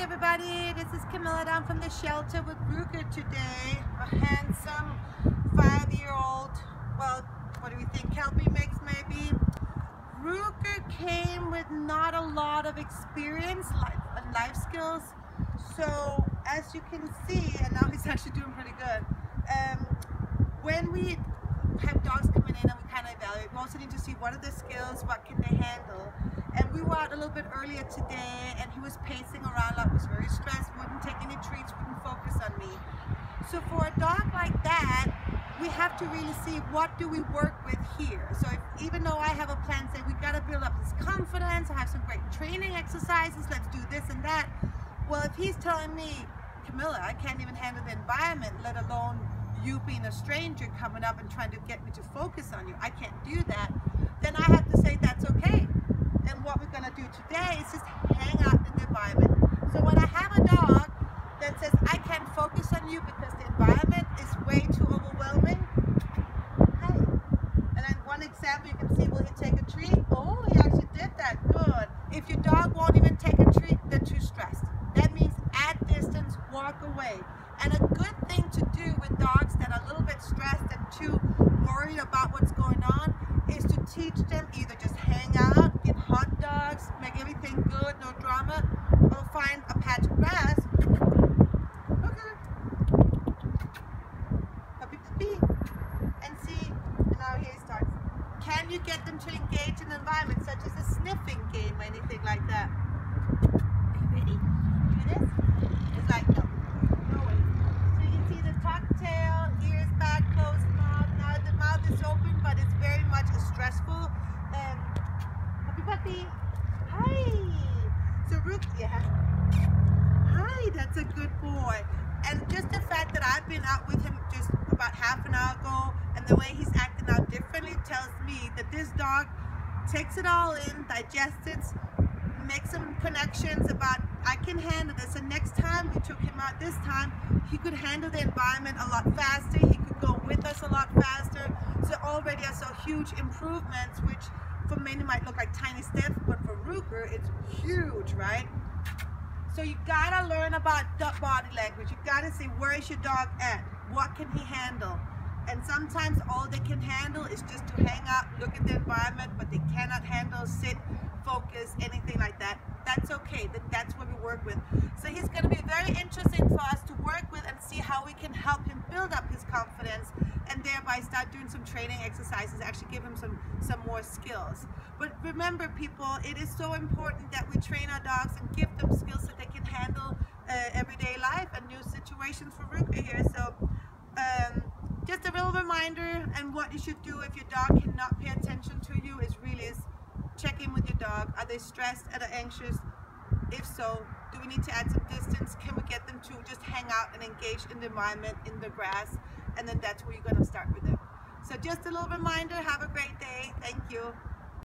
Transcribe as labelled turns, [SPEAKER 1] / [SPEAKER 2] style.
[SPEAKER 1] everybody, this is Camilla down from the shelter with Ruger today. A handsome 5-year-old, well, what do we think, Kelpie mix maybe? Ruger came with not a lot of experience and life skills, so as you can see, and now he's actually doing pretty good. When we have dogs coming in and we kind of evaluate, we also need to see what are the skills, what can they handle. And we were out a little bit earlier today and he was pacing around, like was very stressed, wouldn't take any treats, wouldn't focus on me. So for a dog like that, we have to really see what do we work with here. So even though I have a plan, say we got to build up his confidence, I have some great training exercises, let's do this and that. Well, if he's telling me, Camilla, I can't even handle the environment, let alone you being a stranger coming up and trying to get me to focus on you, I can't do that, then I have to say that's okay. And what we're going to do today is just hang out in the environment. So when I have a dog that says, I can't focus on you because the environment is way too overwhelming, hey. And then one example, you can see, will he take a treat? Oh, he actually did that, good. If your dog won't even take a treat, they're too stressed. That means at distance, walk away. And a good thing to do with dogs that are a little bit stressed and too worried about what's going on is to teach them either just hang out, get hot dogs, make everything good, no drama, or find a patch of grass. Okay. And see, and now here he starts. Can you get them to engage in the environment, such as a sniffing game or anything like that? Are you ready? Do this? It's like, no. No way. So you can see the tucked tail, ears back, closed mouth. Now the mouth is open, but it's very much a stressful. Puppy. Hi. So Rook, yeah. Hi, that's a good boy. And just the fact that I've been out with him just about half an hour ago, and the way he's acting out differently tells me that this dog takes it all in, digests it, makes some connections about, I can handle this. And next time we took him out this time, he could handle the environment a lot faster. He could go with us a lot faster. So already I saw huge improvements, which for many might look like tiny steps, but for Ruger, it's huge, right? So you gotta learn about body language. You gotta see, where is your dog at? What can he handle? And sometimes all they can handle is just to hang out, look at the environment, but they cannot handle, sit, focus, anything like that. That's okay, that's what we work with. So he's gonna be very interesting for us to work with and see how we can help him build up his confidence and thereby start doing some training exercises, actually give him some more skills. But remember people, it is so important that we train our dogs and give them skills that they can handle everyday life and new situations for Ruger here. So just a little reminder, and what you should do if your dog cannot pay attention to you is check in with your dog. Are they stressed? Are they anxious? If so, do we need to add some distance? Can we get them to just hang out and engage in the environment, in the grass? And then that's where you're going to start with them. So just a little reminder, have a great day. Thank you.